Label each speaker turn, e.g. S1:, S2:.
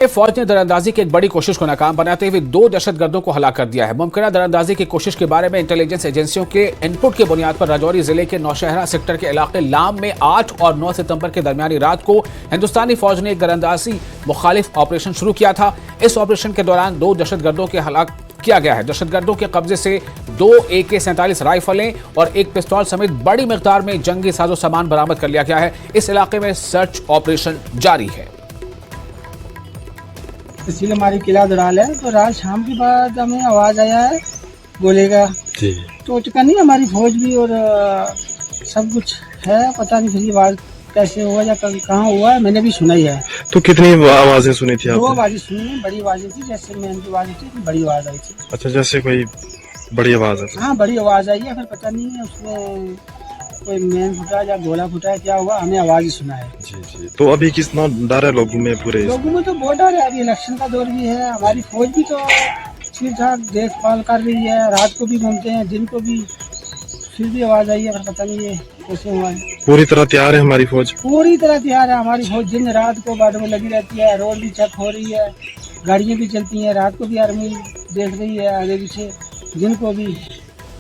S1: फौज ने दरअंदाजी की एक बड़ी कोशिश को नाकाम बनाते हुए 2 दहशतगर्दों को हलाक कर दिया है। मुमकिन दरअंदाजी की कोशिश के बारे में इंटेलिजेंस एजेंसियों के इनपुट की बुनियाद पर राजौरी जिले के नौशहरा सेक्टर के इलाके लाम में 8 और 9 सितंबर के दरमियानी रात को हिंदुस्तानी फौज ने एक दरअंदाजी मुखालिफ ऑपरेशन शुरू किया था। इस ऑपरेशन के दौरान 2 दहशतगर्दों के हलाक किया गया है। दहशतगर्दों के कब्जे से 2 AK-47 राइफलें और एक पिस्तौल समेत बड़ी मिकदार में जंगी साजो सामान बरामद कर लिया गया है। इस इलाके में सर्च ऑपरेशन जारी है।
S2: इसीलिए हमारी किला दौड़ाल है। तो रात शाम के बाद हमें आवाज आया है गोले का, तो चुकनी हमारी फौज भी और सब कुछ है। पता नहीं फिर आवाज कैसे हुआ या कहाँ हुआ है, मैंने भी सुना ही है।
S3: तो कितनी आवाजें सुनी थी आपने?
S2: 2 आवाजें सुनी, बड़ी आवाजें थी, जैसे मेन की आवाज थी, बड़ी आवाज आई थी।
S3: अच्छा, जैसे कोई बड़ी आवाज है?
S2: हाँ, बड़ी आवाज आई है। फिर पता नहीं है उसमें कोई मैन फुटा या गोला फुटा है, क्या हुआ, हमें आवाज ही सुना है।
S3: जी। तो अभी कितना डर है लोगों में? पूरे
S2: लोगों में तो बहुत डर है। अभी इलेक्शन का दौर भी है, हमारी फौज भी तो ठीक ठाक देखभाल कर रही है, रात को भी घूमते हैं, दिन को भी। फिर भी आवाज आई है, पर पता नहीं है कैसे हुआ है।
S3: पूरी तरह तैयार है हमारी फौज?
S2: पूरी तरह तैयार है हमारी फौज। दिन रात को बॉर्डर में लगी रहती है, रोड भी चेक हो रही है, गाड़ियाँ भी चलती हैं, रात को भी आर्मी देख रही है आगे पीछे, दिन को भी।